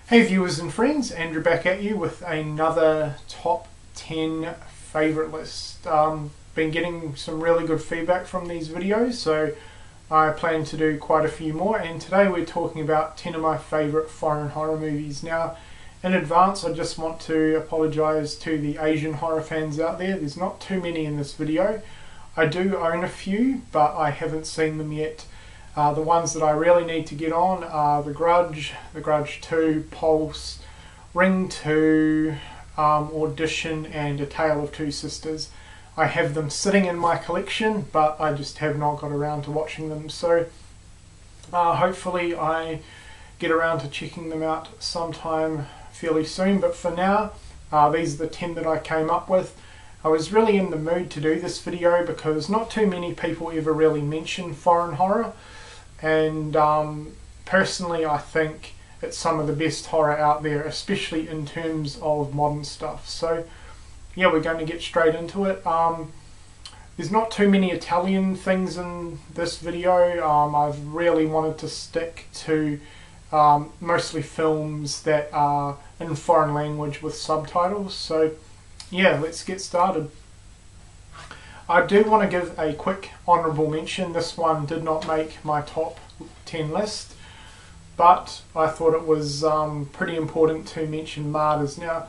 Hey viewers and friends, Andrew back at you with another top 10 favourite list. Been getting some really good feedback from these videos, so I plan to do quite a few more, and today we're talking about 10 of my favourite foreign horror movies. Now, in advance I just want to apologise to the Asian horror fans out there. There's not too many in this video. I do own a few, but I haven't seen them yet. The ones that I really need to get on are The Grudge 2, Pulse, Ring 2, Audition, and A Tale of Two Sisters. I have them sitting in my collection, but I just have not got around to watching them, so hopefully I get around to checking them out sometime fairly soon. But for now, these are the 10 that I came up with. I was really in the mood to do this video because not too many people ever really mention foreign horror. And personally I think it's some of the best horror out there, especially in terms of modern stuff. So yeah, we're going to get straight into it. There's not too many Italian things in this video. I've really wanted to stick to mostly films that are in foreign language with subtitles. So yeah, let's get started. I do want to give a quick honourable mention. This one did not make my top 10 list, but I thought it was pretty important to mention Martyrs. Now,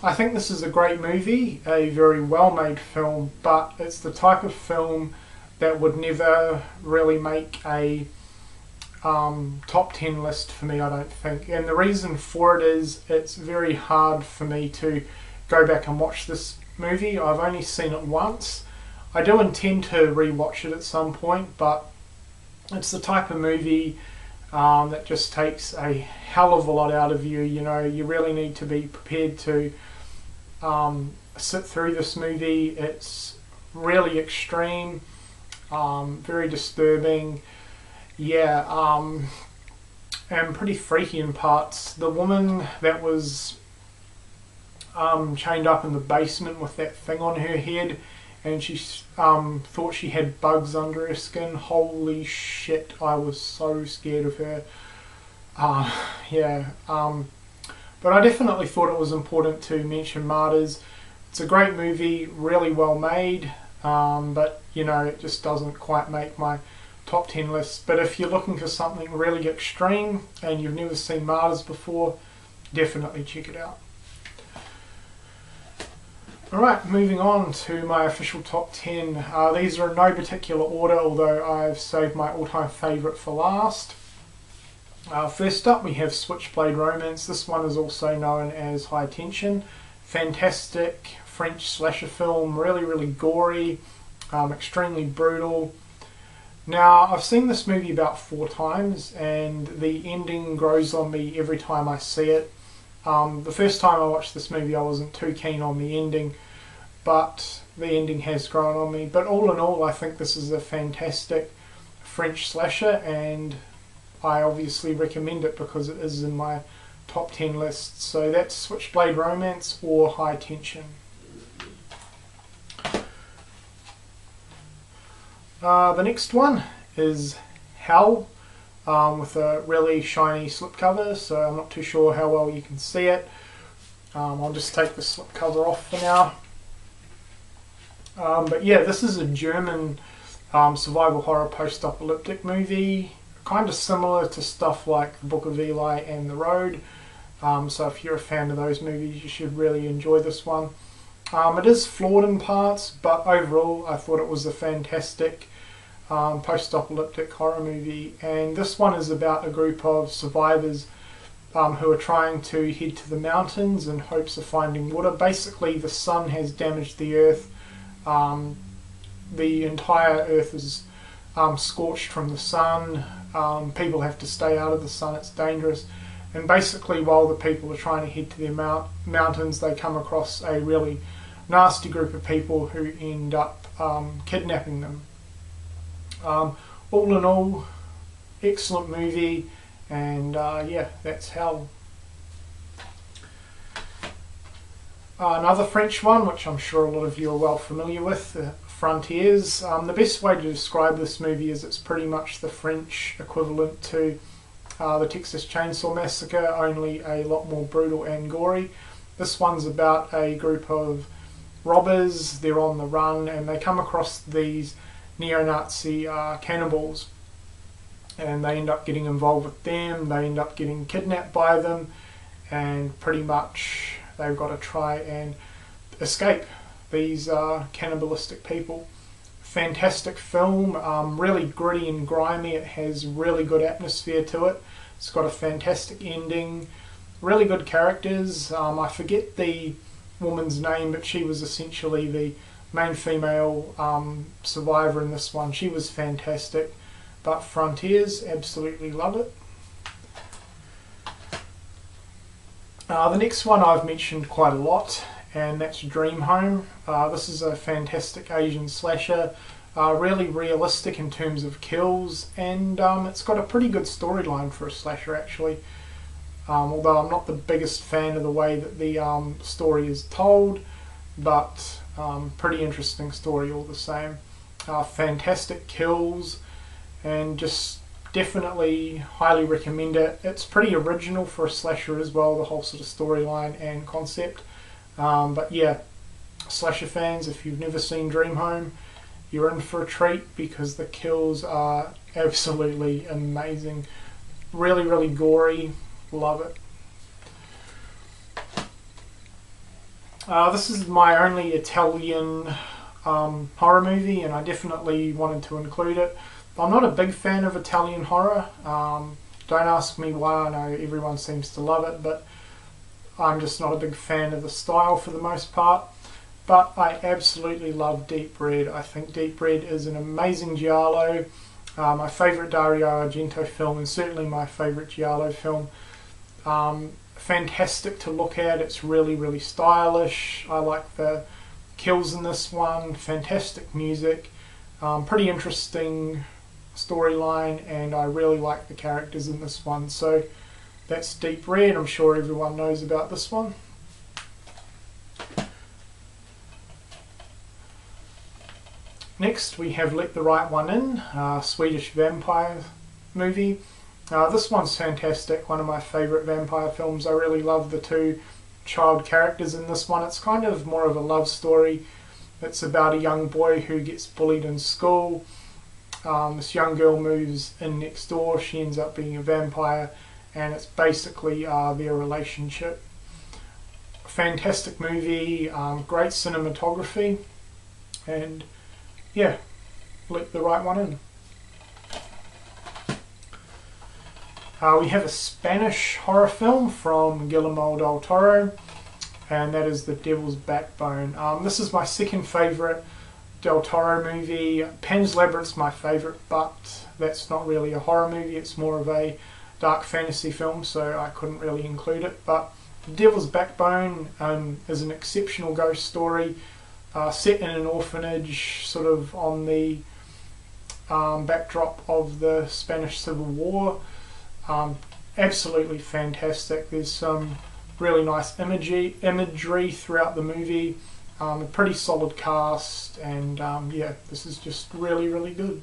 I think this is a great movie, a very well made film, but it's the type of film that would never really make a top 10 list for me, I don't think. And the reason for it is it's very hard for me to go back and watch this movie. I've only seen it once. I do intend to rewatch it at some point, but it's the type of movie that just takes a hell of a lot out of you. You know, you really need to be prepared to sit through this movie. It's really extreme, very disturbing, yeah, and pretty freaky in parts. The woman that was chained up in the basement with that thing on her head, and she thought she had bugs under her skin. Holy shit, I was so scared of her. Yeah, but I definitely thought it was important to mention Martyrs. It's a great movie, really well made, but you know, it just doesn't quite make my top 10 list. But if you're looking for something really extreme and you've never seen Martyrs before, definitely check it out. Alright, moving on to my official top 10. These are in no particular order, although I've saved my all-time favourite for last. First up we have Switchblade Romance. This one is also known as High Tension. Fantastic French slasher film, really gory, extremely brutal. Now, I've seen this movie about 4 times, and the ending grows on me every time I see it. The first time I watched this movie I wasn't too keen on the ending, but the ending has grown on me. But all in all, I think this is a fantastic French slasher, and I obviously recommend it because it is in my top 10 list. So that's Switchblade Romance or High Tension. The next one is Hell, with a really shiny slipcover, so I'm not too sure how well you can see it. I'll just take the slipcover off for now. But yeah, this is a German survival horror post-apocalyptic movie, kind of similar to stuff like The Book of Eli and The Road. So if you're a fan of those movies, you should really enjoy this one. It is flawed in parts, but overall I thought it was a fantastic post-apocalyptic horror movie. And this one is about a group of survivors who are trying to head to the mountains in hopes of finding water. Basically, the sun has damaged the earth. The entire earth is scorched from the sun. People have to stay out of the sun, it's dangerous. And basically, while the people are trying to head to their mountains, they come across a really nasty group of people who end up kidnapping them. All in all, excellent movie, and yeah, that's Hell. Another French one, which I'm sure a lot of you are well familiar with, Frontiers. The best way to describe this movie is it's pretty much the French equivalent to The Texas Chainsaw Massacre, only a lot more brutal and gory. This one's about a group of robbers. They're on the run and they come across these neo-Nazi cannibals, and they end up getting involved with them. They end up getting kidnapped by them, and pretty much they've got to try and escape these cannibalistic people. Fantastic film, really gritty and grimy. It has really good atmosphere to it. It's got a fantastic ending, really good characters. I forget the woman's name, but she was essentially the main female survivor in this one. She was fantastic. But Frontiers, absolutely love it. The next one I've mentioned quite a lot, and that's Dream Home. This is a fantastic Asian slasher, really realistic in terms of kills, and it's got a pretty good storyline for a slasher actually. Although I'm not the biggest fan of the way that the story is told, but pretty interesting story all the same. Fantastic kills, and just definitely highly recommend it. It's pretty original for a slasher as well, the whole sort of storyline and concept. But yeah, slasher fans, if you've never seen Dream Home, you're in for a treat because the kills are absolutely amazing. Really, really gory. Love it. This is my only Italian horror movie, and I definitely wanted to include it. I'm not a big fan of Italian horror. Don't ask me why. I know everyone seems to love it, but I'm just not a big fan of the style for the most part. But I absolutely love Deep Red. I think Deep Red is an amazing giallo. My favourite Dario Argento film, and certainly my favourite giallo film. Fantastic to look at. It's really, really stylish. I like the kills in this one. Fantastic music. Pretty interesting storyline, and I really like the characters in this one. So that's Deep Red. I'm sure everyone knows about this one. Next we have Let the Right One In, Swedish vampire movie. This one's fantastic, one of my favourite vampire films. I really love the two child characters in this one. It's kind of more of a love story. It's about a young boy who gets bullied in school. This young girl moves in next door. She ends up being a vampire, and it's basically their relationship. Fantastic movie, great cinematography, and yeah, Let the Right One In. We have a Spanish horror film from Guillermo del Toro, and that is The Devil's Backbone. This is my second favourite del Toro movie. Pan's Labyrinth's my favourite, but that's not really a horror movie. It's more of a dark fantasy film, so I couldn't really include it. But The Devil's Backbone is an exceptional ghost story set in an orphanage, sort of on the backdrop of the Spanish Civil War. Absolutely fantastic. There's some really nice imagery throughout the movie, a pretty solid cast, and yeah, this is just really, really good.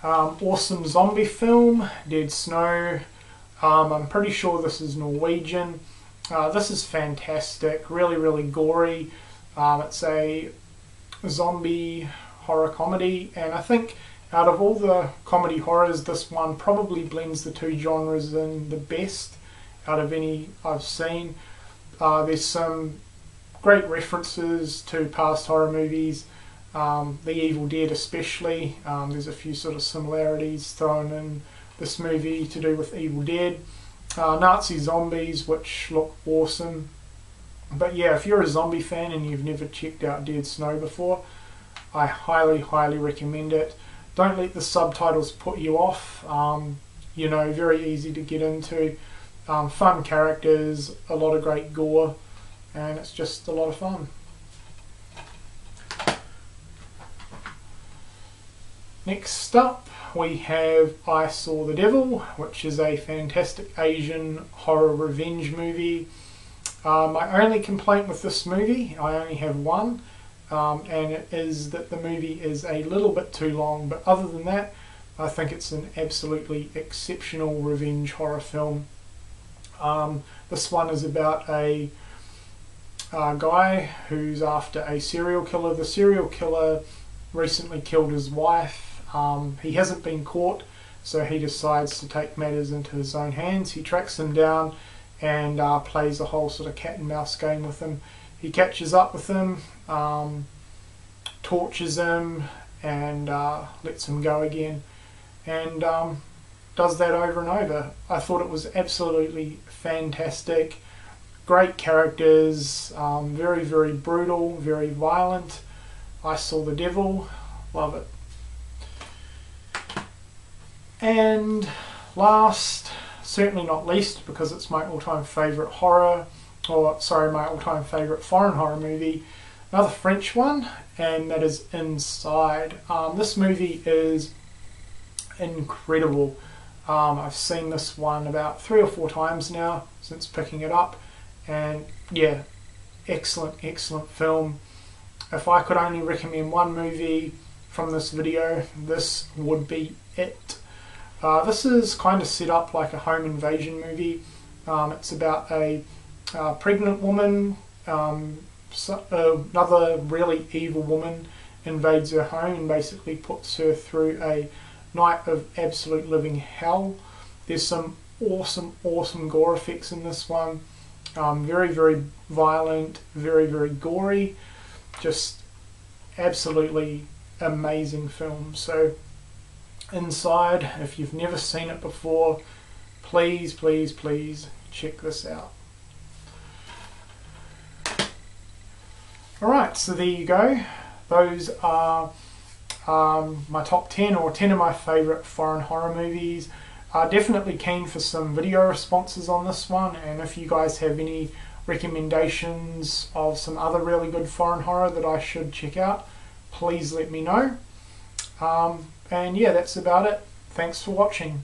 Awesome zombie film, Dead Snow. I'm pretty sure this is Norwegian. This is fantastic, really, really gory. It's a zombie horror comedy, and I think out of all the comedy horrors, this one probably blends the two genres in the best out of any I've seen. There's some great references to past horror movies, The Evil Dead especially. There's a few sort of similarities thrown in this movie to do with Evil Dead. Nazi zombies, which look awesome. But yeah, if you're a zombie fan and you've never checked out Dead Snow before, I highly, highly recommend it. Don't let the subtitles put you off. You know, very easy to get into. Fun characters, a lot of great gore, and it's just a lot of fun. Next up, we have I Saw the Devil, which is a fantastic Asian horror revenge movie. My only complaint with this movie, I only have one, and it is that the movie is a little bit too long, but other than that, I think it's an absolutely exceptional revenge horror film. This one is about a guy who's after a serial killer. The serial killer recently killed his wife. He hasn't been caught, so he decides to take matters into his own hands. He tracks him down and plays a whole sort of cat and mouse game with him. He catches up with him, tortures him, and lets him go again, and does that over and over. I thought it was absolutely fantastic. Great characters, very, very brutal, very violent. I saw the devil, love it. And last, certainly not least, because it's my all-time favourite horror, or sorry, my all-time favourite foreign horror movie, another French one, and that is Inside. This movie is incredible. I've seen this one about 3 or 4 times now since picking it up, and yeah, excellent film. If I could only recommend one movie from this video, this would be it. This is kind of set up like a home invasion movie. It's about a pregnant woman. Another really evil woman invades her home and basically puts her through a night of absolute living hell. There's some awesome gore effects in this one. Very, very violent, very, very gory. Just absolutely amazing film. So Inside, if you've never seen it before, please check this out. Alright, so there you go. Those are my top 10, or 10 of my favourite foreign horror movies. Definitely keen for some video responses on this one, and if you guys have any recommendations of some other really good foreign horror that I should check out, please let me know. And yeah, that's about it. Thanks for watching.